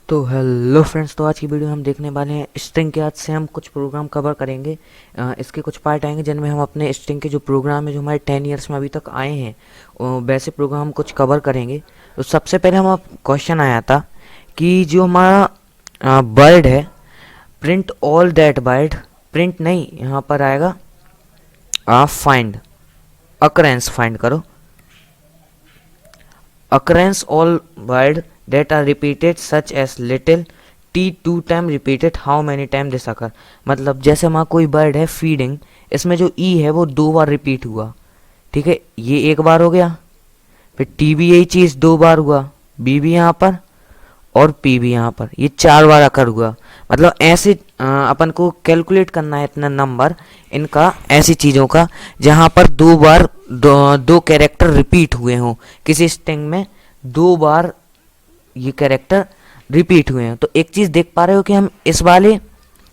तो hello friends, तो आज की वीडियो हम देखने वाले हैं स्ट्रिंग के। आज से हम कुछ प्रोग्राम कवर करेंगे। इसके कुछ पार्ट आएंगे जिनमें हम अपने स्ट्रिंग के जो प्रोग्राम है जो हमारे 10 ईयर्स में अभी तक आए हैं वैसे प्रोग्राम कुछ कवर करेंगे। तो सबसे पहले हम क्वेश्चन आया था कि जो हमारा वर्ड है print all that word, print नहीं यहाँ पर आएगा फाइंड अकरेंस, फाइंड करो occurrence all word that are repeated such as little t 2 time repeated how many time this occur। मतलब जैसे हमारा कोई वर्ड है फीडिंग, इसमें जो ई है वो 2 बार रिपीट हुआ, ठीक है, ये 1 बार हो गया। फिर टी भी यही चीज़ 2 बार हुआ, बी भी यहाँ पर और पी भी यहाँ पर, ये 4 बार अकर हुआ। मतलब ऐसे अपन को कैलकुलेट करना है इतना नंबर इनका, ऐसी चीज़ों का जहाँ पर 2 बार दो कैरेक्टर रिपीट हुए हों। किसी स्ट्रिंग में 2 बार ये कैरेक्टर रिपीट हुए हैं। तो एक चीज़ देख पा रहे हो कि हम इस वाले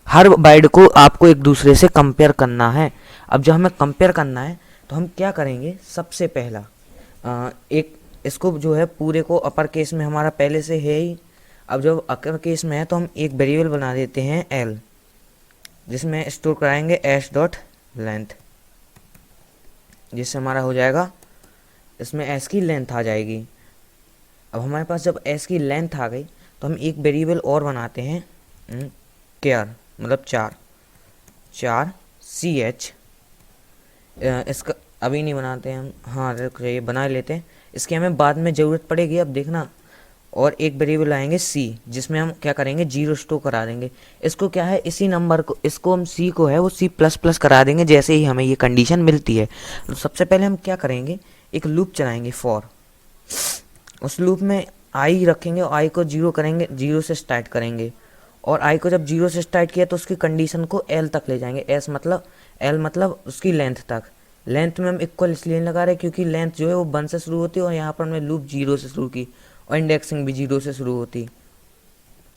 हर वर्ड को आपको एक दूसरे से कंपेयर करना है। अब जब हमें कंपेयर करना है तो हम क्या करेंगे, सबसे पहला एक इसको जो है पूरे को अपर केस में हमारा पहले से है ही। अब जब अपर केस में है तो हम एक वेरिएबल बना देते हैं एल, जिसमें स्टोर कराएंगे एस डॉट लेंथ, जिससे हमारा हो जाएगा, इसमें एस की लेंथ आ जाएगी। अब हमारे पास जब एस की लेंथ आ गई तो हम एक वेरिएबल और बनाते हैं केयर, मतलब 4 सी एच। इसका अभी नहीं बनाते हैं हम, हाँ ये बना लेते हैं, इसकी हमें बाद में ज़रूरत पड़ेगी, अब देखना। और एक वेरिएबल लाएंगे सी, जिसमें हम क्या करेंगे 0 स्टोर करा देंगे। इसको क्या है, इसी नंबर को, इसको हम सी को है वो सी प्लस प्लस करा देंगे जैसे ही हमें ये कंडीशन मिलती है। तो सबसे पहले हम क्या करेंगे, एक लूप चलाएंगे फॉर, उस लूप में आई रखेंगे और आई को 0 करेंगे, 0 से स्टार्ट करेंगे। और आई को जब 0 से स्टार्ट किया तो उसकी कंडीशन को एल तक ले जाएंगे, एस मतलब एल मतलब उसकी लेंथ तक। लेंथ में हम इक्वल इसलिए लगा रहे हैं क्योंकि लेंथ जो है वो 1 से शुरू होती है और यहाँ पर हमने लूप 0 से शुरू की और इंडेक्सिंग भी 0 से शुरू होती,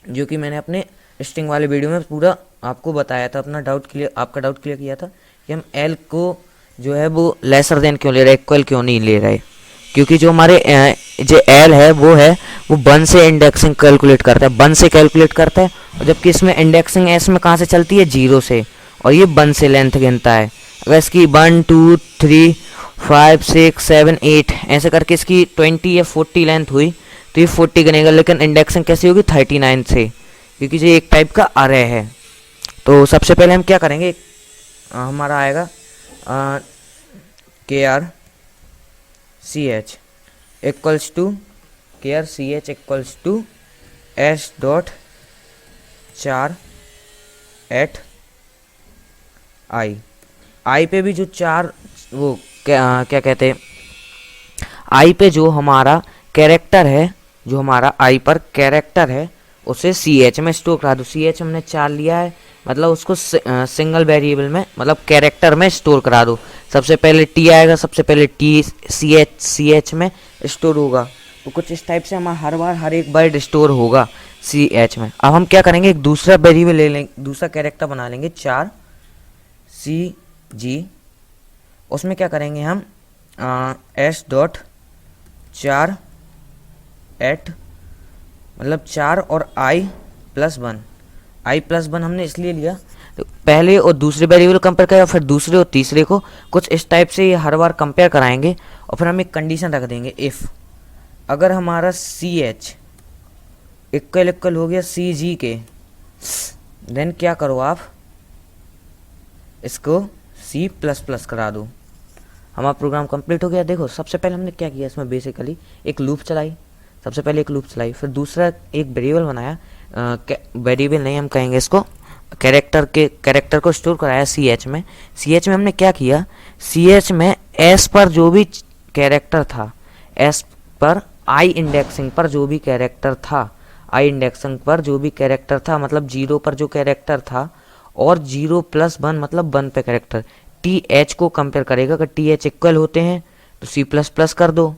जो कि मैंने अपने स्ट्रिंग वाले वीडियो में पूरा आपको बताया था, अपना डाउट क्लियर, आपका डाउट क्लियर किया था कि हम एल को जो है वो लेसर देन क्यों ले रहे, इक्वल क्यों नहीं ले रहे। क्योंकि जो हमारे जो एल है वो 1 से इंडेक्सिंग कैलकुलेट करता है, 1 से कैलकुलेट करता है, और जबकि इसमें इंडेक्सिंग एस में कहाँ से चलती है, 0 से, और ये 1 से लेंथ गिनता है। अगर इसकी 1 2 3 5 6 7 8 ऐसे करके इसकी 20 या 40 लेंथ हुई तो ये 40 गिनेगा, लेकिन इंडेक्सिंग कैसी होगी 39 से, क्योंकि ये एक टाइप का अरे है। तो सबसे पहले हम क्या करेंगे, हमारा आएगा K R C H equals to K R C H equals to S dot 4 at I पे भी जो 4 वो क्या कहते हैं, आई पे जो हमारा कैरेक्टर है, जो हमारा आई पर कैरेक्टर है उसे सी एच में स्टोर करा दो। सी एच हमने 4 लिया है, मतलब उसको सिंगल वेरिएबल में, मतलब कैरेक्टर में स्टोर करा दो। सबसे पहले टी आएगा, सबसे पहले टी सी एच में स्टोर होगा। तो कुछ इस टाइप से हमारा हर बार हर एक वर्ड स्टोर होगा सी एच में। अब हम क्या करेंगे, एक दूसरा वेरिएबल ले लेंगे, दूसरा कैरेक्टर बना लेंगे 4 सी जी, उसमें क्या करेंगे हम एस डॉट 4 एट, मतलब 4 और आई प्लस 1 हमने इसलिए लिया, तो पहले और दूसरे वेरिएबल कंपेयर करें, फिर दूसरे और तीसरे को कुछ इस टाइप से ये हर बार कंपेयर कराएंगे। और फिर हम एक कंडीशन रख देंगे, इफ़ अगर हमारा सी एच इक्वल हो गया सी जी के, देन क्या करो आप, इसको सी प्लस प्लस करा दो। हमारा प्रोग्राम कंप्लीट हो गया। देखो सबसे पहले हमने क्या किया, इसमें बेसिकली एक लूप चलाई, सबसे पहले एक लूप चलाई, फिर दूसरा एक वेरिएबल बनाया, वेरिएबल नहीं हम कहेंगे इसको, कैरेक्टर को स्टोर कराया सी एच में। सी एच में हमने क्या किया, सी एच में एस पर जो भी कैरेक्टर था, एस पर आई इंडेक्सिंग पर जो भी कैरेक्टर था, आई इंडेक्सिंग पर जो भी कैरेक्टर था, मतलब 0 पर जो कैरेक्टर था, और 0 + 1 मतलब 1 पे कैरेक्टर, टी एच को कंपेयर करेगा। अगर टी एच इक्वल होते हैं तो सी प्लस प्लस कर दो,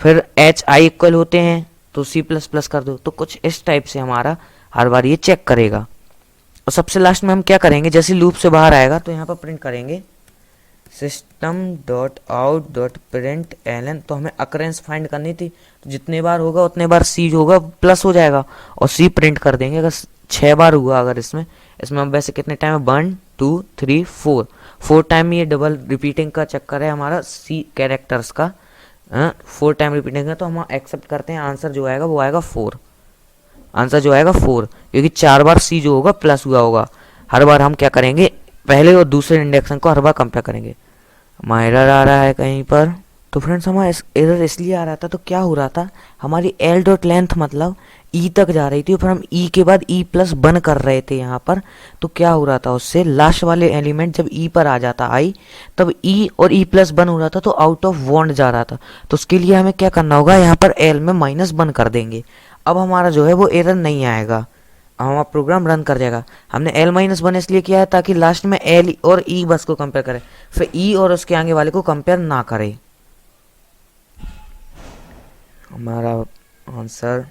फिर एच आई इक्वल होते हैं तो सी प्लस प्लस कर दो। तो कुछ इस टाइप से हमारा हर बार ये चेक करेगा। और सबसे लास्ट में हम क्या करेंगे, जैसे लूप से बाहर आएगा तो यहाँ पर प्रिंट करेंगे system dot out dot println, तो हमें अकरेंस फाइंड करनी थी, तो जितने बार होगा उतने बार सी जो होगा प्लस हो जाएगा और सी प्रिंट कर देंगे। अगर 6 बार हुआ, अगर इसमें इसमें हम वैसे कितने टाइम है, 1 2 3 4 टाइम ये डबल रिपीटिंग का चक्कर है हमारा सी कैरेक्टर्स का, 4 टाइम रिपीटिंग है, तो हम एक्सेप्ट करते हैं आंसर जो आएगा वो आएगा 4। आंसर जो आएगा 4, क्योंकि 4 बार सी जो होगा प्लस हुआ होगा। हर बार हम क्या करेंगे, पहले और दूसरे इंडेक्सन को हर बार कंपेयर करेंगे। हमारा एरर आ रहा है कहीं पर, तो फ्रेंड्स हमारा एरर इसलिए आ रहा था, तो क्या हो रहा था, हमारी एल डॉट लेंथ मतलब ई तक जा रही थी, फिर हम ई के बाद ई प्लस बन कर रहे थे यहाँ पर, तो क्या हो रहा था, उससे लास्ट वाले एलिमेंट जब ई पर आ जाता आई, तब ई और ई प्लस बन हो रहा था, तो आउट ऑफ बॉन्ड जा रहा था। तो उसके लिए हमें क्या करना होगा, यहाँ पर एल में माइनस बन कर देंगे। अब हमारा जो है वो एरर नहीं आएगा, हमारा प्रोग्राम रन कर जाएगा। हमने एल माइनस वन इसलिए किया है ताकि लास्ट में एल और ई बस को कंपेयर करे, फिर ई और उसके आगे वाले को कंपेयर ना करे। हमारा आंसर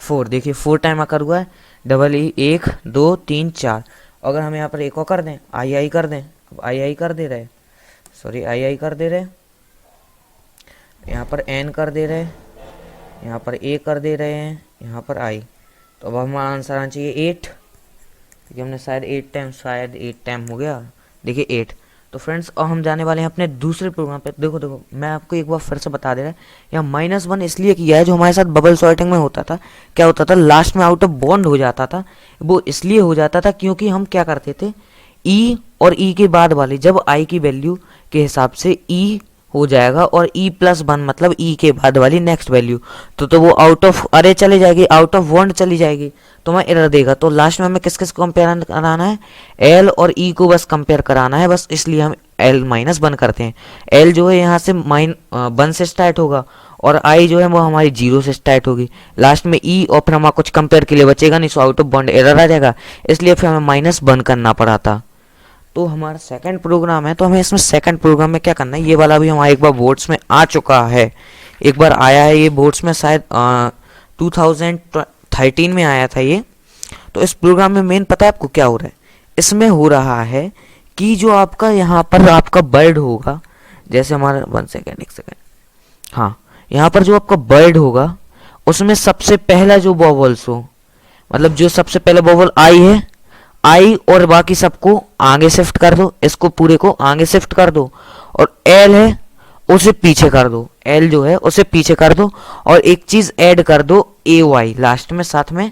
4, देखिए 4 टाइम आकर हुआ है, डबल ई 1 2 3 4। अगर हम यहाँ पर एक और कर दें, आई आई कर दें, अब आई आई कर दे रहे, सॉरी आई आई कर दे रहे, यहाँ पर एन कर दे रहे, यहाँ पर ए कर दे रहे हैं, यहाँ पर आई, तो अब हमारा आंसर आना चाहिए 8, क्योंकि हमने शायद 8 टाइम हो गया, देखिए 8। तो फ्रेंड्स अब हम जाने वाले हैं अपने दूसरे प्रोग्राम पे। देखो मैं आपको एक बार फिर से बता दे रहा है, यहाँ -1 इसलिए किया है, जो हमारे साथ बबल सॉर्टिंग में होता था, क्या होता था, लास्ट में आउट ऑफ बॉन्ड हो जाता था। वो इसलिए हो जाता था क्योंकि हम क्या करते थे, ई और ई के बाद वाली जब आई की वैल्यू के हिसाब से ई हो जाएगा और ई प्लस वन मतलब ई के बाद वाली नेक्स्ट वैल्यू, तो वो आउट ऑफ अरे चली जाएगी, आउट ऑफ बॉन्ड चली जाएगी, तो मैं एरर देगा। तो लास्ट में हमें किस किस को कंपेयर कराना है, एल और ई को बस कंपेयर कराना है, बस इसलिए हम एल माइनस वन करते हैं। एल जो है यहाँ से 1 से स्टार्ट होगा और आई जो है वो हमारी 0 से स्टार्ट होगी, लास्ट में ई और फिर हमारा कुछ कंपेयर के लिए बचेगा नहीं, so out of bond error आ जाएगा, इसलिए फिर हमें -1 करना पड़ा था। तो हमारा सेकंड प्रोग्राम है, तो हमें इसमें सेकंड प्रोग्राम में क्या करना है, ये वाला भी हमारा एक बार बोर्ड्स में आ चुका है, एक बार आया है ये बोर्ड्स में, शायद 2013 में आया था ये। तो इस प्रोग्राम में मेन पता है आपको क्या हो रहा है, इसमें हो रहा है कि जो आपका यहाँ पर आपका बर्ड होगा, जैसे हमारा 1 सेकेंड 1 सेकेंड, हाँ यहाँ पर जो आपका बर्ड होगा उसमें सबसे पहला जो बॉबल्स हो, मतलब जो सबसे पहले बॉबल आई है, आई और बाकी सबको आगे शिफ्ट कर दो, इसको पूरे को आगे शिफ्ट कर दो, और एल है उसे पीछे कर दो, एल जो है उसे पीछे कर दो, और एक चीज ऐड कर दो ए वाई लास्ट में साथ में,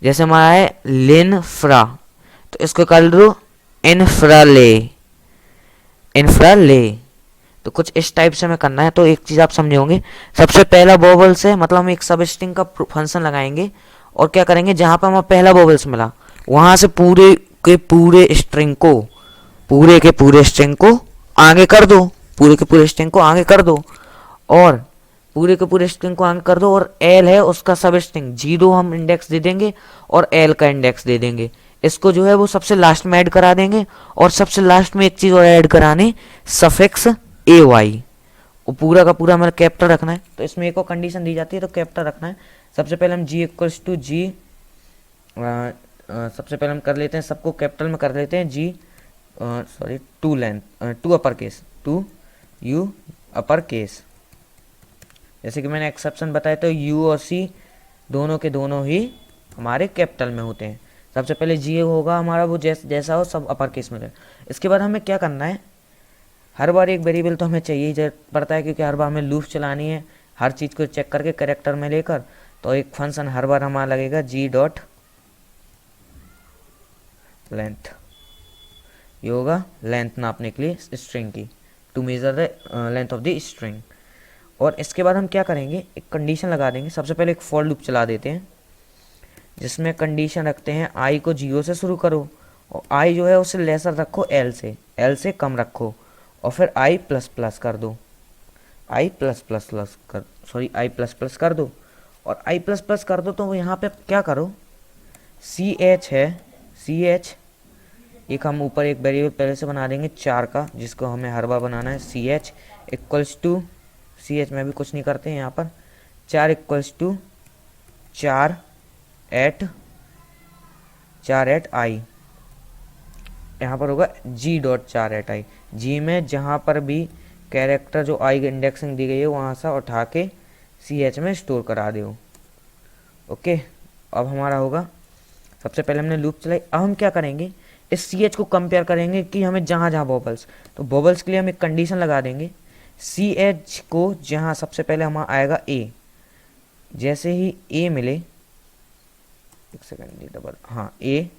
जैसे हमारा है लिनफ्रा, तो इसको कर दो इनफ्राले, इनफ्राले। तो कुछ इस टाइप से हमें करना है। तो एक चीज आप समझे होंगे, सबसे पहला बॉबल्स है मतलब हम एक सब स्ट्रिंग का फंक्शन लगाएंगे और क्या करेंगे, जहां पर हमें पहला बॉबल्स मिला वहां से पूरे के पूरे स्ट्रिंग को, पूरे के पूरे स्ट्रिंग को आगे कर दो, पूरे के पूरे स्ट्रिंग को आगे कर दो, और पूरे के पूरे स्ट्रिंग को आगे कर दो, और एल है उसका सब स्ट्रिंग 0 हम इंडेक्स दे देंगे और एल का इंडेक्स दे देंगे, इसको जो है वो सबसे लास्ट में ऐड करा देंगे, और सबसे लास्ट में एक चीज और ऐड कराने, सफिक्स ए वाई, वो पूरा का पूरा हमें कैपिटल रखना है। तो इसमें एक और कंडीशन दी जाती है, तो कैपिटल रखना है। सबसे पहले हम जी इक्वल्स टू जी, सबसे पहले हम कर लेते हैं सबको कैपिटल में कर लेते हैं, G sorry to length, to upper case, to U upper case, जैसे कि मैंने एक्सेप्शन बताया, तो यू और सी दोनों के दोनों ही हमारे कैपिटल में होते हैं। सबसे पहले जी होगा हमारा वो जैसा हो सब अपर केस में रहे। इसके बाद हमें क्या करना है, हर बार एक वेरिएबल तो हमें चाहिए ही पड़ता है, क्योंकि हर बार हमें लूप चलानी है हर चीज़ को चेक करके कैरेक्टर में लेकर, तो एक फंक्शन हर बार हमारा लगेगा जी डॉट लेंथ, ये होगा लेंथ नापने के लिए स्ट्रिंग की, to measure the length of the string. और इसके बाद हम क्या करेंगे, एक कंडीशन लगा देंगे। सबसे पहले एक फॉर लूप चला देते हैं जिसमें कंडीशन रखते हैं आई को 0 से शुरू करो, और आई जो है उसे लेसर रखो एल से कम रखो, और फिर आई प्लस प्लस कर दो, आई प्लस प्लस कर, सॉरी आई प्लस प्लस कर दो, और आई प्लस प्लस कर दो। तो यहाँ पे क्या करो, सी एच है, सी एच एक हम ऊपर एक वेरिएबल पहले से बना देंगे 4 का, जिसको हमें हर बार बनाना है, c H equals to, c h में भी कुछ नहीं करते हैं यहाँ पर, 4 इक्वल्स टू 4 एट आई, यहाँ पर होगा जी डॉट 4 जी में जहाँ पर भी कैरेक्टर जो आई इंडेक्सिंग दी गई है वहाँ से उठा के सी एच में स्टोर करा दो। ओके, अब हमारा होगा, सबसे पहले हमने लूप चलाई। अब हम क्या करेंगे, इस सी एच को कंपेयर करेंगे कि हमें जहाँ जहाँ बबल्स, तो बबल्स के लिए हम एक कंडीशन लगा देंगे। सी एच को जहाँ सबसे पहले हमारा आएगा ए, जैसे ही ए मिले, एक सेकेंड डबल, हाँ ए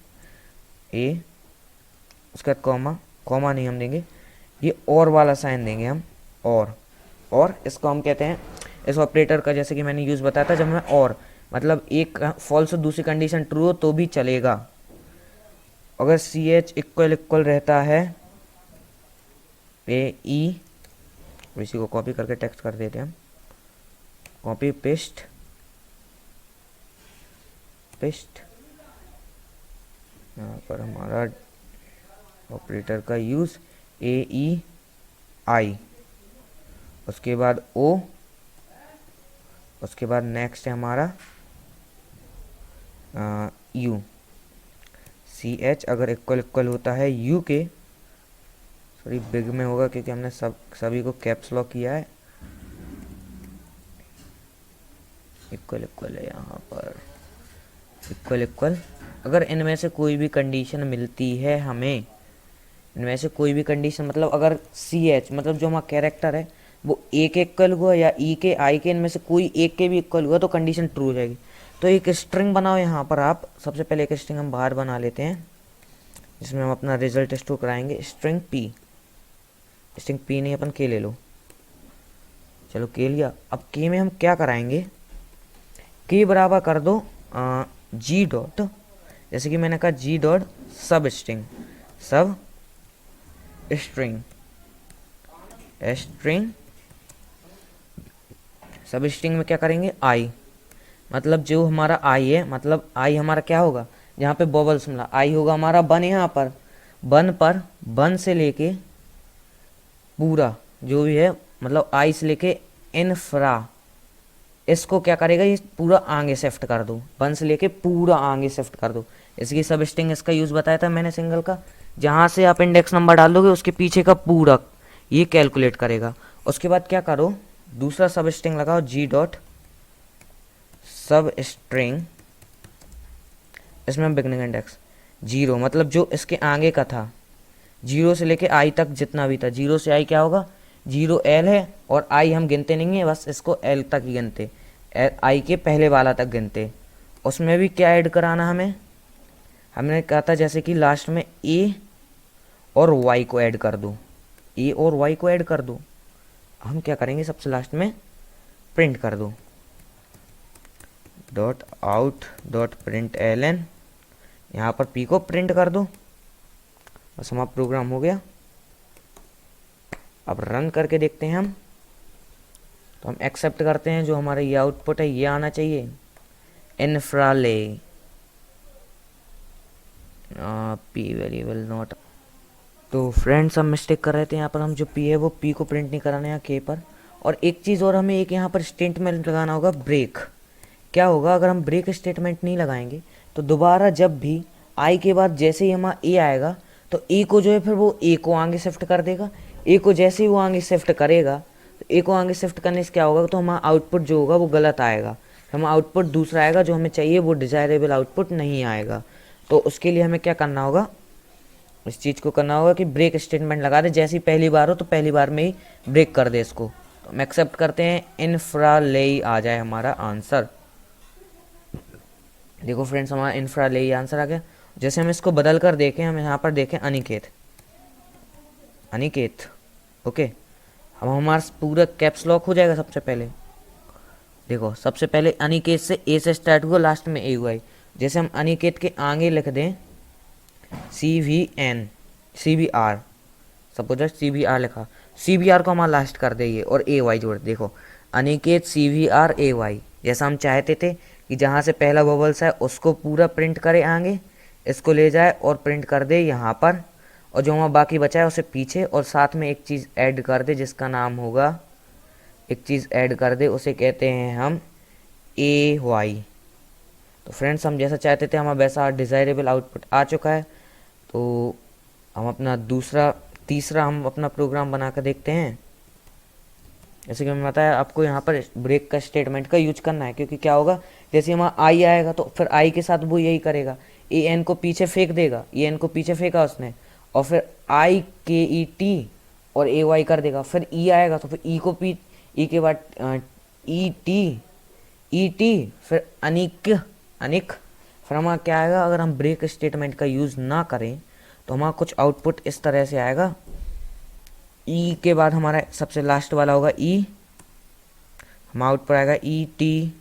उसके बाद कॉमा नहीं हम देंगे, ये और वाला साइन देंगे हम, और इसको हम कहते हैं इस ऑपरेटर का, जैसे कि मैंने यूज़ बताया था, जब मैं और मतलब एक फॉल्स और दूसरी कंडीशन ट्रू हो तो भी चलेगा। अगर सी एच इक्वल रहता है ए ई, इसी को कॉपी करके टेक्स्ट कर देते हैं हम, कॉपी पेस्ट यहाँ पर हमारा ऑपरेटर का यूज़ ए ई आई, उसके बाद ओ, उसके बाद नेक्स्ट है हमारा यू। सी एच अगर इक्वल होता है यू के, सॉरी बिग में होगा क्योंकि हमने सभी को कैप्स लॉक किया है, इक्वल है यहाँ पर, इक्वल अगर इनमें से कोई भी कंडीशन मिलती है हमें, इनमें से कोई भी कंडीशन, मतलब अगर सी एच मतलब जो हमारा कैरेक्टर है वो ए के इक्वल हुआ या ई के आई के, इनमें से कोई एक के भी इक्वल हुआ तो कंडीशन ट्रू हो जाएगी। तो एक स्ट्रिंग बनाओ यहाँ पर आप, सबसे पहले एक स्ट्रिंग हम बाहर बना लेते हैं जिसमें हम अपना रिजल्ट स्टोर कराएंगे। स्ट्रिंग पी नहीं, अपन के ले लो, चलो के लिया। अब के में हम क्या कराएंगे, के बराबर कर दो जी डॉट, जैसे कि मैंने कहा G dot substring substring में क्या करेंगे, आई, मतलब जो हमारा आई है, मतलब आई हमारा क्या होगा, जहाँ पे बबल्स मिला आई होगा हमारा वन, यहाँ पर वन से लेके पूरा जो भी है, मतलब आई से लेके इनफ्रा, इसको क्या करेगा, ये पूरा आगे शिफ्ट कर दो, वन से लेके पूरा आगे शिफ्ट कर दो। इसकी सब स्ट्रिंग इसका यूज़ बताया था मैंने सिंगल का, जहाँ से आप इंडेक्स नंबर डाल दोगे उसके पीछे का पूरा ये कैलकुलेट करेगा। उसके बाद क्या करो, दूसरा सब स्ट्रिंग लगाओ जी डॉट सब स्ट्रिंग, इसमें बिगनिंग इंडेक्स 0, मतलब जो इसके आगे का था 0 से लेके आई तक जितना भी था, 0 से आई क्या होगा 0 एल है, और आई हम गिनते नहीं है, बस इसको एल तक ही गिनते, आई के पहले वाला तक गिनते। उसमें भी क्या ऐड कराना हमें, हमने कहा था जैसे कि लास्ट में ए और वाई को ऐड कर दो, ए और वाई को ऐड कर दो। हम क्या करेंगे, सबसे लास्ट में प्रिंट कर दो dot out dot print l n, यहाँ पर पी को प्रिंट कर दो, बस हमारा प्रोग्राम हो गया। अब रन करके देखते हैं हम, तो हम एक्सेप्ट करते हैं जो हमारा ये आउटपुट है ये आना चाहिए, इन्फ्राले पी वेरिएबल नॉट। तो फ्रेंड्स हम मिस्टेक कर रहे थे, यहाँ पर हम जो पी है वो पी को प्रिंट नहीं कराना है के पर। और एक चीज़ और, हमें एक यहाँ पर स्टेटमेंट लगाना होगा ब्रेक। क्या होगा अगर हम ब्रेक स्टेटमेंट नहीं लगाएंगे तो दोबारा जब भी आई के बाद जैसे ही हमारा ए आएगा तो ए को जो है फिर वो ए को आगे शिफ्ट कर देगा, ए को जैसे ही वो आगे शिफ्ट करेगा तो ए को आगे शिफ्ट करने से क्या होगा, तो हमारा आउटपुट जो होगा वो गलत आएगा, हमारा आउटपुट दूसरा आएगा, जो हमें चाहिए वो डिज़ायरेबल आउटपुट नहीं आएगा। तो उसके लिए हमें क्या करना होगा, इस चीज़ को करना होगा कि ब्रेक स्टेटमेंट लगा दे, जैसी पहली बार हो तो पहली बार में ही ब्रेक कर दे इसको। तो हम एक्सेप्ट करते हैं, इन्फ्राले आ जाए हमारा आंसर। देखो फ्रेंड्स हमारा इन्फ्राले आंसर आ गया। जैसे हम इसको बदल कर देखें, हम यहाँ पर देखें अनिकेत ओके, अब हमारा पूरा कैप्स लॉक हो जाएगा। सबसे पहले देखो, सबसे पहले अनिकेत से ए से स्टार्ट हुआ, लास्ट में ए हुआ। जैसे हम अनिकेत के आगे लिख दें CVR, सपोज CVR लिखा, CVR को हमारा लास्ट कर देंगे और AY जोड़, देखो अनिकेत CVR AY, जैसा हम चाहते थे कि जहाँ से पहला बबल्स है उसको पूरा प्रिंट करे आगे, इसको ले जाए और प्रिंट कर दे यहाँ पर, और जो हमारा बाकी बचा है उसे पीछे, और साथ में एक चीज़ ऐड कर दे जिसका नाम होगा, एक चीज़ ऐड कर दे उसे कहते हैं हम AY। तो फ्रेंड्स हम जैसा चाहते थे हमारा वैसा डिज़ायरेबल आउटपुट आ चुका है। तो हम अपना तीसरा हम अपना प्रोग्राम बना कर देखते हैं। जैसे कि मैंने बताया आपको, यहाँ पर ब्रेक का स्टेटमेंट का यूज करना है, क्योंकि क्या होगा, जैसे हमारा आई आएगा तो फिर आई के साथ वो यही करेगा, ए एन को पीछे फेंक देगा, ए एन को पीछे फेंका उसने, और फिर आई के ई टी और ए वाई कर देगा। फिर ई आएगा तो फिर ई को पी, ई के बाद ई टी, फिर अनिक अनिक। फिर हमारा क्या आएगा, अगर हम ब्रेक स्टेटमेंट का यूज़ ना करें तो हमारा कुछ आउटपुट इस तरह से आएगा। ई के बाद हमारा सबसे लास्ट वाला होगा ई, हमारा आउटपुट आएगा ई टी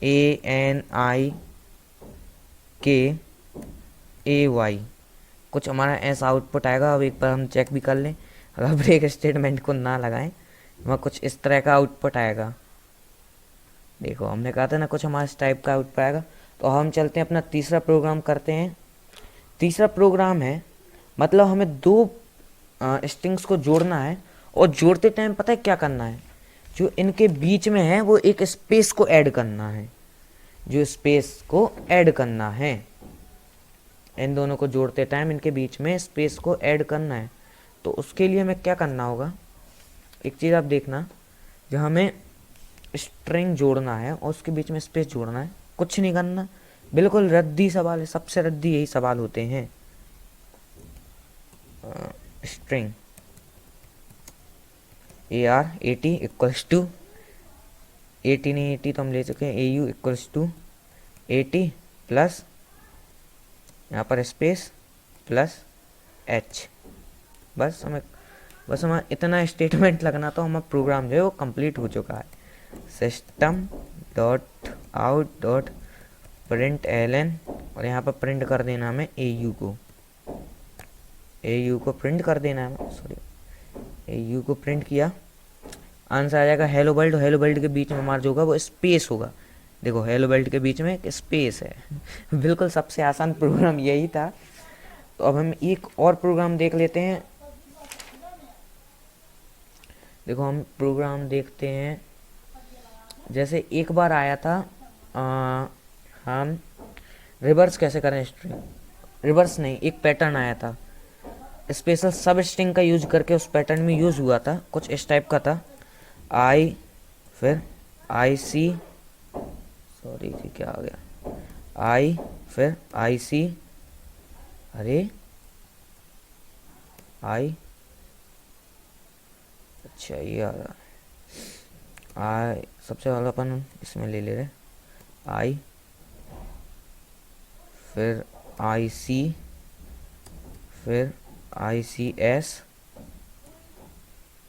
ए एन आई के ए वाई, कुछ हमारा ऐसा आउटपुट आएगा। अब एक बार हम चेक भी कर लें, अगर ब्रेक स्टेटमेंट को ना लगाएं हमारा कुछ इस तरह का आउटपुट आएगा। देखो हमने कहा था ना कुछ हमारा इस टाइप का आउटपुट आएगा। तो हम चलते हैं अपना तीसरा प्रोग्राम करते हैं। तीसरा प्रोग्राम है, मतलब हमें दो स्ट्रिंग्स को जोड़ना है, और जोड़ते टाइम पता है क्या करना है, जो इनके बीच में है वो एक स्पेस को ऐड करना है, जो स्पेस को ऐड करना है, इन दोनों को जोड़ते टाइम इनके बीच में स्पेस को ऐड करना है। तो उसके लिए हमें क्या करना होगा, एक चीज़ आप देखना, जो हमें स्ट्रिंग जोड़ना है और उसके बीच में स्पेस जोड़ना है, कुछ नहीं करना, बिल्कुल रद्दी सवाल है, सबसे रद्दी यही सवाल होते हैं। String A R A T equals to, A T नहीं, ए टी तो हम ले चुके हैं, A U equals to A T plus यहाँ पर स्पेस प्लस एच। बस हमें इतना स्टेटमेंट लगना, तो हमारा प्रोग्राम जो है वो कंप्लीट हो चुका है। System dot out dot print l n, और यहाँ पर प्रिंट कर देना हमें ए यू को प्रिंट कर देना है, सॉरी ए यू को प्रिंट किया, आंसर आ जाएगा हेलो वर्ल्ड। हेलो वर्ल्ड के बीच में हमारा जो होगा वो स्पेस होगा, देखो हेलो वर्ल्ड के बीच में एक स्पेस है। बिल्कुल सबसे आसान प्रोग्राम यही था। तो अब हम एक और प्रोग्राम देख लेते हैं। देखो हम प्रोग्राम देखते हैं, जैसे एक बार आया था हम रिवर्स कैसे करें स्ट्रिंग, रिवर्स नहीं, एक पैटर्न आया था, स्पेशल सब स्ट्रिंग का यूज करके उस पैटर्न में यूज हुआ था, कुछ इस टाइप का था, आई फिर आई सी, सॉरी जी क्या आ गया, आई फिर आई सी, अरे आई, अच्छा ये आ रहा है, आई सबसे पहले अपन इसमें ले ले रहे, आई फिर आई सी, फिर आई सी एस,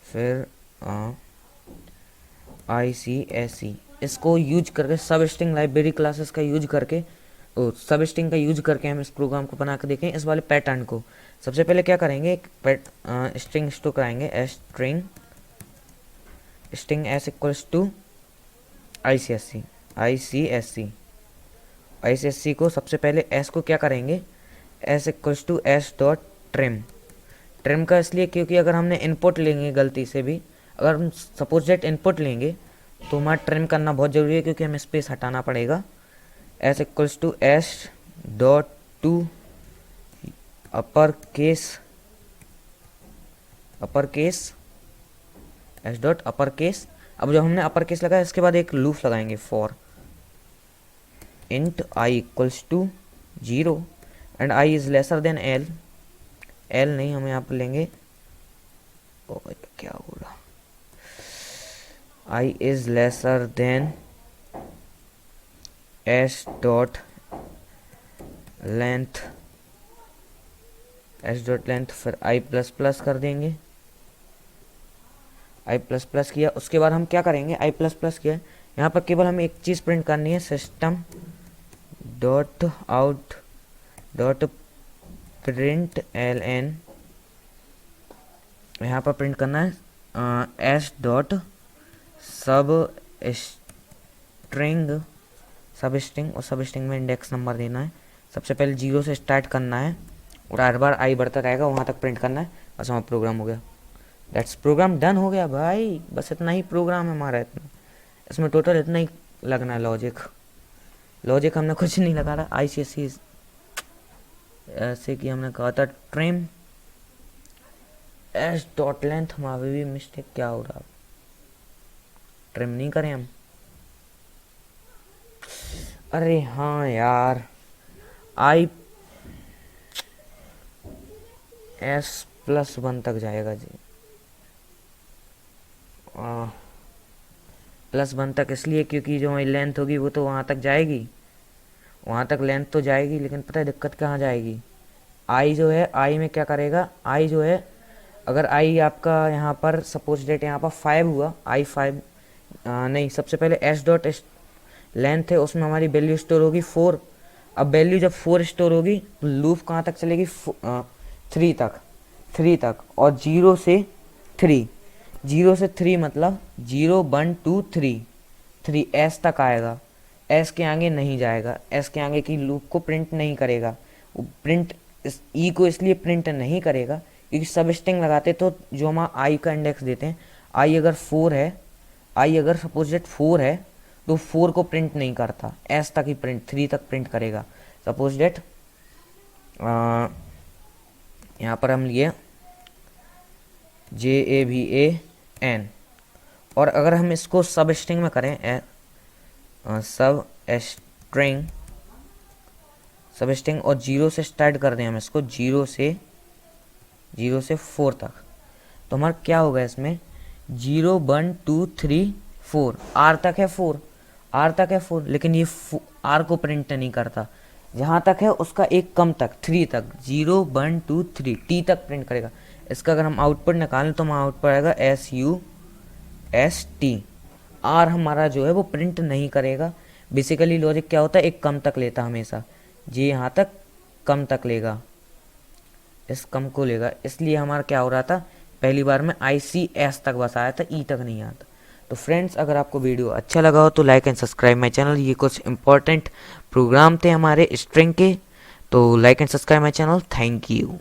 फिर आई सी एस सी। इसको यूज करके सब स्ट्रिंग लाइब्रेरी क्लासेस का यूज करके, सब स्ट्रिंग का यूज करके हम इस प्रोग्राम को बना के देखें, इस वाले पैटर्न को। सबसे पहले क्या करेंगे, एक स्ट्रिंग स्टोर कराएंगे, string s equals to I C S C को सबसे पहले एस को क्या करेंगे, s equals to S dot trim का इसलिए क्योंकि अगर हमने इनपुट लेंगे गलती से भी, अगर हम सपोज दैट इनपुट लेंगे तो हमारा ट्रिम करना बहुत ज़रूरी है, क्योंकि हमें स्पेस हटाना पड़ेगा। S equals to S dot to upper case s dot upper case. अब जब हमने अपर केस लगाया, इसके बाद एक लूप लगाएंगे for int I equals to 0 and I is lesser than L नहीं, हम यहाँ पर लेंगे, ओ क्या हो रहा, I is lesser than S dot length फिर आई प्लस प्लस कर देंगे, आई प्लस प्लस किया। उसके बाद हम क्या करेंगे, आई प्लस प्लस किया, यहाँ पर केवल हमें एक चीज़ प्रिंट करनी है, system dot out dot print l n, यहाँ पर प्रिंट करना है एस डॉट सब स्ट्रिंग और सब स्ट्रिंग में इंडेक्स नंबर देना है। सबसे पहले 0 से स्टार्ट करना है और हर बार आई बढ़ता रहेगा, वहाँ तक प्रिंट करना है। बस हमारा प्रोग्राम हो गया, दैट्स प्रोग्राम डन हो गया भाई। बस इतना ही प्रोग्राम है हमारा, इतना इसमें टोटल इतना ही लगना है। लॉजिक हमने कुछ नहीं लगा रहा, ICSE ऐसे कि हमने कहा था ट्रिम एस डॉट लेंथ, हमारे भी मिस्टेक क्या हो रहा, ट्रिम नहीं करें हम, अरे हाँ यार, आई S+1 तक जाएगा जी, +1 तक इसलिए क्योंकि जो हमारी लेंथ होगी वो तो वहाँ तक जाएगी, वहाँ तक लेंथ तो जाएगी, लेकिन पता है दिक्कत कहाँ जाएगी, आई जो है, आई में क्या करेगा, आई जो है, अगर आई आपका यहाँ पर सपोज डेट यहाँ पर 5 हुआ, आई 5 नहीं, सबसे पहले एस डॉट लेंथ है, उसमें हमारी वैल्यू स्टोर होगी 4। अब वैल्यू जब 4 स्टोर होगी तो लूप कहाँ तक चलेगी, 3 तक, और 0 से 3, 0 से 3 मतलब 0 1 2 3, 3 एस तक आएगा, एस के आगे नहीं जाएगा, एस के आगे की लूप को प्रिंट नहीं करेगा, वो प्रिंट इस ई को इसलिए प्रिंट नहीं करेगा क्योंकि सब स्ट्रिंग लगाते तो जो हम आई का इंडेक्स देते हैं, आई अगर 4 है, आई अगर सपोज डेट 4 है तो 4 को प्रिंट नहीं करता, एस तक ही प्रिंट, 3 तक प्रिंट करेगा। सपोज डेट यहाँ पर हम लिए JAVAN, और अगर हम इसको सब स्ट्रिंग में करें, सब स्ट्रिंग और 0 से स्टार्ट कर दें हम इसको, 0 से 4 तक, तो हमारा क्या होगा इसमें, 0 1 2 3 4, आर तक है 4, आर तक है 4, लेकिन ये आर को प्रिंट नहीं करता, जहाँ तक है उसका एक कम तक 3 तक, 0 1 2 3 टी तक प्रिंट करेगा। इसका अगर हम आउटपुट निकालें तो हमारा आउटपुट आएगा SUST, आर हमारा जो है वो प्रिंट नहीं करेगा। बेसिकली लॉजिक क्या होता है, एक कम तक लेता हमेशा, जी यहाँ तक कम तक लेगा, इस कम को लेगा, इसलिए हमारा क्या हो रहा था, पहली बार में ICS तक बस आया था, ई तक नहीं आता। तो फ्रेंड्स, अगर आपको वीडियो अच्छा लगा हो तो like and subscribe my channel, ये कुछ इंपॉर्टेंट प्रोग्राम थे हमारे स्ट्रिंग के, तो like and subscribe my channel, thank you.